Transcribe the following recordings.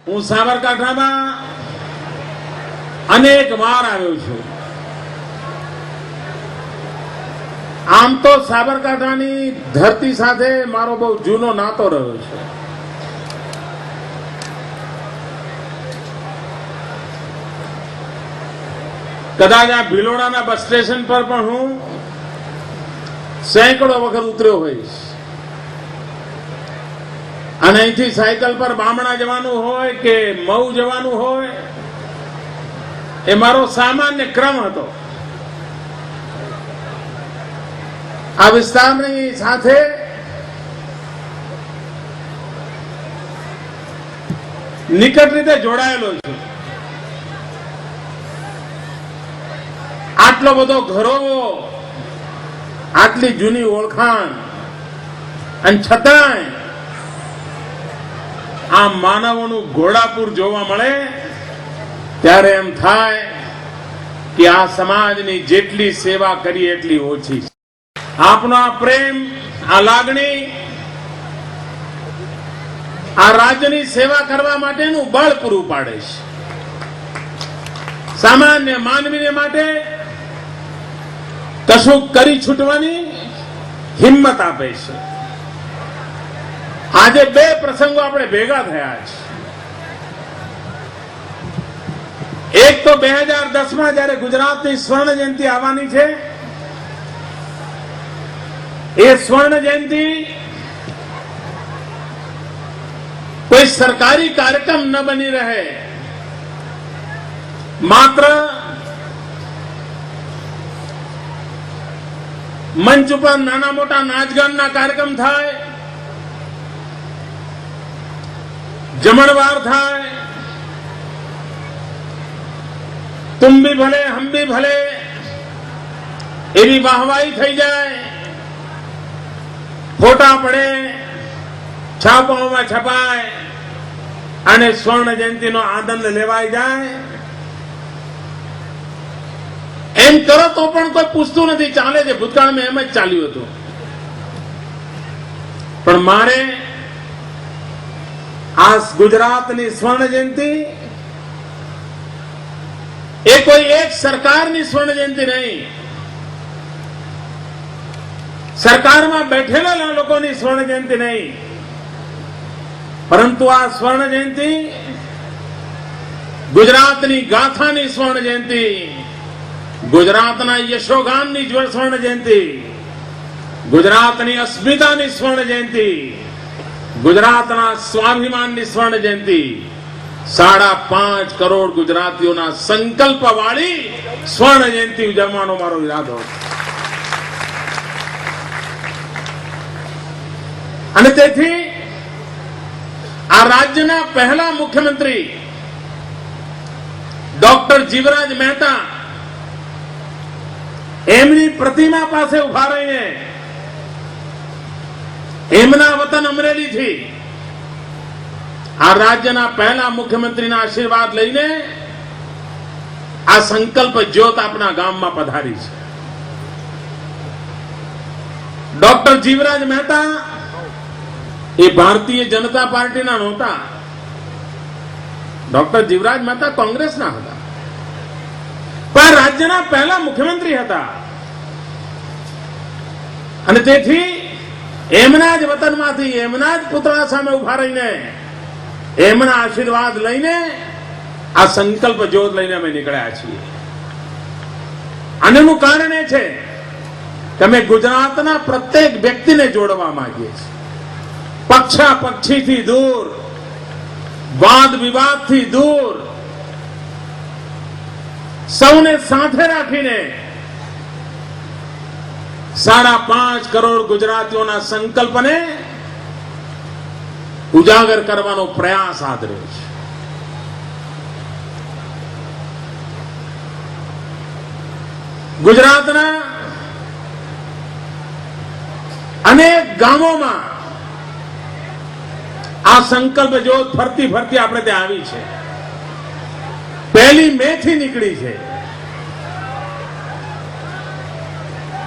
હું સાબરકાંઠામાં અનેક વાર આવ્યો છું. આમ તો સાબરકાંઠાની ધરતી સાથે મારો બહુ જૂનો નાતો રહ્યો છે. કદાચ આ ભિલોડાના બસ સ્ટેશન પર પણ હું સેંકડો વખત ઉતર્યો હોઈશ. અને અહીંથી સાયકલ પર બામણા જવાનું હોય કે મઉ જવાનું હોય, એ મારો સામાન્ય ક્રમ હતો. આ વિસ્તારની સાથે નિકટ રીતે જોડાયેલો છું. આટલો બધો ઘરોવો, આટલી જૂની ઓળખાણ, અને છતાંય આ માનવોનું ઘોડાપુર જોવા મળે ત્યારે એમ થાય કે આ સમાજની જેટલી સેવા કરી એટલી ઓછી. આપનો આ પ્રેમ, આ લાગણી આ રાજ્યની સેવા કરવા માટેનું બળ પૂરું પાડે છે. સામાન્ય માનવીને માટે કશું કરી છૂટવાની હિંમત આપે છે. આજે બે પ્રસંગો આપણે ભેગા થયા છે. એક તો 2010માં જયારે ગુજરાતની સ્વર્ણ જયંતિ આવવાની છે, એ સ્વર્ણ જયંતિ કોઈ સરકારી કાર્યક્રમ ન બની રહે, માત્ર મંચ ઉપર નાના મોટા નાચગાનના કાર્યક્રમ થાય, જમણવાર થાય, તુમ ભી ભલે હમ ભી ભલે એવી વાહવાહી થઈ જાય, ફોટા પડે, છાપાઓમાં છપાય અને સ્વર્ણ જયંતિનો આનંદ લેવાઈ જાય. એમ કરો તો પણ કોઈ પૂછતું નથી, ચાલે છે. ભૂતકાળમાં એમ જ ચાલ્યું હતું. પણ મારે આ ગુજરાતની સ્વર્ણ જયંતિ એ કોઈ એક સરકારની સ્વર્ણ જયંતિ નહીં, સરકારમાં બેઠેલા લોકોની સ્વર્ણ જયંતિ નહીં, પરંતુ આ સ્વર્ણ જયંતિ ગુજરાતની ગાથાની સ્વર્ણ જયંતિ, ગુજરાતના યશોગાનની સ્વર્ણ જયંતિ, ગુજરાતની અસ્મિતાની સ્વર્ણ જયંતિ, ગુજરાતના સ્વાભિમાનની સ્વર્ણ જયંતિ, 5.5 કરોડ ગુજરાતીઓના સંકલ્પ વાળી સ્વર્ણ જયંતિ ઉજવવાનો મારો ઈરાદો હતો. અને તેથી આ રાજ્યના પહેલા મુખ્યમંત્રી ડોક્ટર જીવરાજ મહેતા એમની પ્રતિમા પાસે ઉભા રહીને એમના વતન અમરેલીથી આ રાજ્યના પહેલા મુખ્યમંત્રીના આશીર્વાદ લઈને આ સંકલ્પ જ્યોત આપના ગામમાં પધારી છે. ડોક્ટર જીવરાજ મહેતા એ ભારતીય જનતા પાર્ટીના નહોતા. ડોક્ટર જીવરાજ મહેતા કોંગ્રેસના હતા, પણ રાજ્યના પહેલા મુખ્યમંત્રી હતા. અને તેથી એમના જ વતનમાંથી એમના જ પુતળા સામે ઉભા રહીને એમના આશીર્વાદ લઈને આ સંકલ્પ જ્યોત લઈને અમે નીકળ્યા છીએ. આનું કારણ એ છે કે અમે ગુજરાતના પ્રત્યેક વ્યક્તિને જોડવા માંગીએ છીએ. પક્ષા પક્ષીથી દૂર, વાદ વિવાદથી દૂર, સૌને સાથે રાખીને 5.5 કરોડ ગુજરાતીઓના સંકલ્પને ઉજાગર કરવાનો પ્રયાસ આદર્યો છે. ગુજરાતના અનેક ગામોમાં આ સંકલ્પ જ્યોત ફરતી ફરતી આપણે ત્યાં આવી છે. 1 મે થી નીકળી છે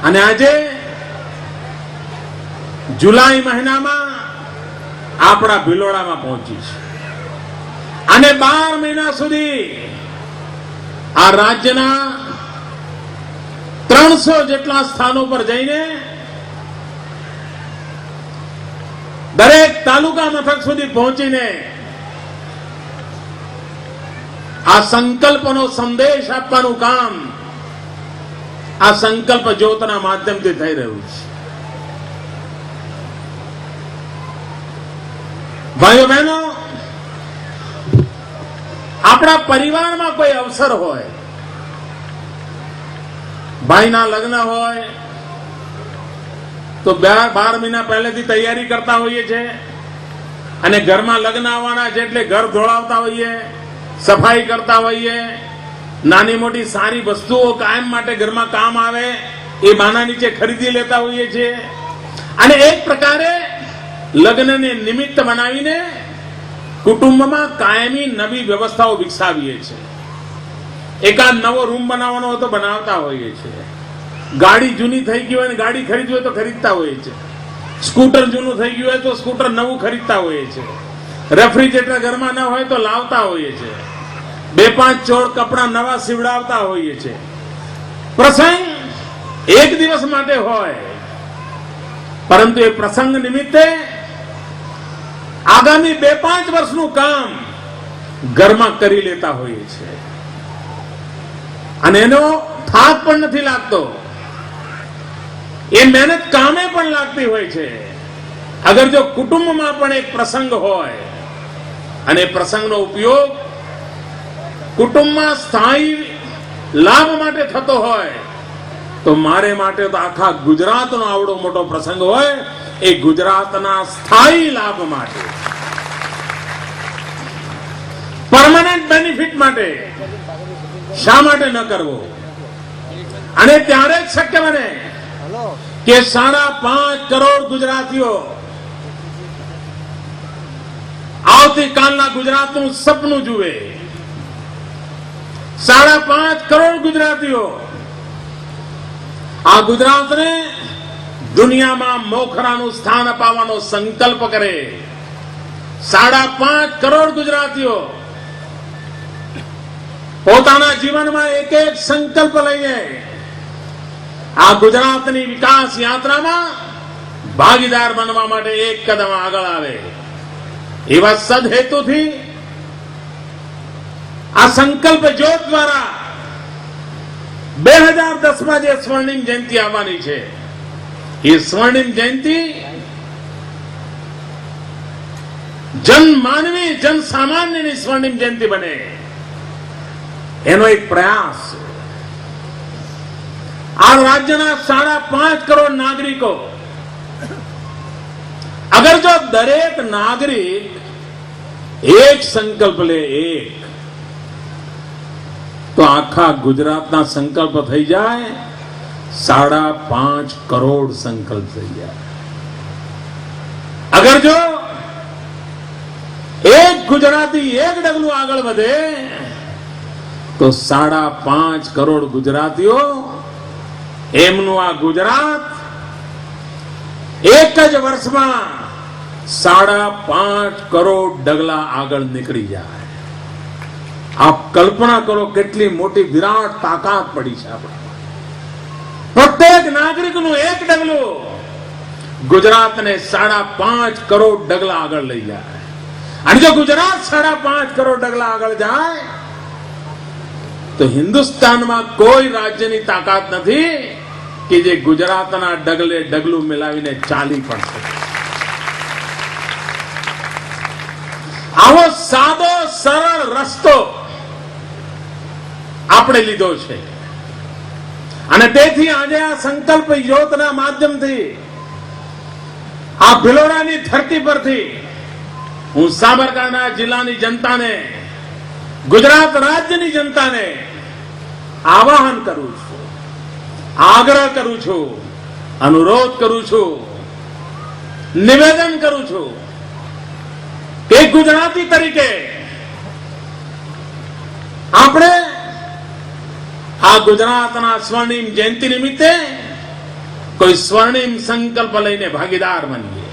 અને આજે જુલાઈ મહિનામાં આપણા ભિલોડામાં પહોંચી છે. અને 12 મહિના સુધી આ રાજ્યના 300 જેટલા સ્થાનો પર જઈને દરેક તાલુકા મથક સુધી પહોંચીને આ સંકલ્પનો સંદેશ આપવાનું કામ આ સંકલ્પ જ્યોતના માધ્યમથી થઈ રહ્યું છે. ભાઈઓ બહેનો, આપણા પરિવારમાં કોઈ અવસર હોય, ભાઈના લગ્ન હોય તો 12 મહિના પહેલેથી તૈયારી કરતા હોઈએ છીએ અને ઘરમાં લગ્ન આવવાના છે એટલે ઘર ધોળાવતા હોઈએ, સફાઈ કરતા હોઈએ, નાની મોટી સારી વસ્તુઓ કાયમ માટે ઘરમાં કામ આવે એ બાના નીચે ખરીદી લેતા હોઈએ છીએ અને એક પ્રકારે લગ્નને નિમિત્ત બનાવીને કુટુંબમાં કાયમી નવી વ્યવસ્થાઓ વિકસાવીએ છીએ. એકાદ નવો રૂમ બનાવવાનો હોય તો બનાવતા હોઈએ છીએ. ગાડી જૂની થઈ ગઈ હોય ને ગાડી ખરીદવી હોય તો ખરીદતા હોઈએ છીએ. સ્કૂટર જૂનું થઈ ગયું હોય તો સ્કૂટર નવું ખરીદતા હોઈએ છીએ. રેફ્રિજરેટર ઘરમાં ન હોય તો લાવતા હોઈએ છીએ. 2-5 જોડ કપડા નવા સીવડાવતા હોઈએ છીએ. પ્રસંગ એક દિવસ માટે હોય પરંતુ એ પ્રસંગ નિમિત્તે આગામી 2-5 વર્ષનું કામ ઘરમાં કરી લેતા હોઈએ છીએ અને એનો થાક પણ નથી લાગતો. એ મહેનત કામે પણ લાગતી હોય છે. અગર જો કુટુંબમાં પણ એક પ્રસંગ હોય અને પ્રસંગનો ઉપયોગ કુટુંબમાં સ્થાયી લાભ માટે થતો હોય તો મારે માટે તો આખા ગુજરાતનો આવડો મોટો પ્રસંગ હોય એ ગુજરાતના સ્થાયી લાભ માટે, પરમાનન્ટ બેનિફિટ માટે શા માટે ન કરવો? અને ત્યારે જ શક્ય બને કે 5.5 કરોડ ગુજરાતીઓ આવતીકાલના ગુજરાતનું સપનું જુએ. 5.5 કરોડ ગુજરાતીઓ આ ગુજરાતને દુનિયામાં મોખરાનું સ્થાન અપાવવાનો સંકલ્પ કરે. 5.5 કરોડ ગુજરાતીઓ પોતાના જીવનમાં એક સંકલ્પ લઈને આ ગુજરાતની વિકાસ યાત્રામાં ભાગીદાર બનવા માટે એક કદમ આગળ આવે. એવા સદહેતુથી આ સંકલ્પ જ્યોત દ્વારા 2010માં જે સ્વર્ણિમ જયંતિ આવવાની છે એ સ્વર્ણિમ જયંતિ જનમાનવી જન સામાન્યની સ્વર્ણિમ જયંતિ બને એનો એક પ્રયાસ છે. આ રાજ્યના 5.5 કરોડ નાગરિકો, અગર જો દરેક નાગરિક એક સંકલ્પ લે, એક, તો આખા ગુજરાતના સંકલ્પ થઈ જાય 5.5 કરોડ સંકલ્પ થઈ જાય. અગર જો એક ગુજરાતી એક ડગલું આગળ વધે તો 5.5 કરોડ ગુજરાતીઓ એમનું આ ગુજરાત એક જ વર્ષમાં 5.5 કરોડ ડગલા આગળ નીકળી જાય. આપ કલ્પના કરો કેટલી મોટી વિરાટ તાકાત પડી છે આપણે. પ્રત્યેક નાગરિકનું એક ડગલું ગુજરાતને 5.5 કરોડ ડગલા આગળ લઈ જાય. અને જો ગુજરાત 5.5 કરોડ ડગલા આગળ જાય તો હિન્દુસ્તાનમાં કોઈ રાજ્યની તાકાત નથી કે જે ગુજરાતના ડગલે ડગલું મિલાવીને ચાલી પણ શકે. આવો સાદો સરળ રસ્તો આપણે લીધો છે અને તેથી આજે આ સંકલ્પ યોજના માધ્યમથી આ ભિલોડાની ધરતી પરથી હું સાબરકાંઠા જિલ્લાની જનતાને, ગુજરાત રાજ્યની જનતાને આવાહન કરું છું, આગ્રહ કરું છું, અનુરોધ કરું છું, નિવેદન કરું છું કે ગુજરાતી તરીકે આપણે આ ગુજરાતના સ્વર્ણિમ જયંતિ નિમિત્તે કોઈ સ્વર્ણિમ સંકલ્પ લઈને ભાગીદાર બનીએ.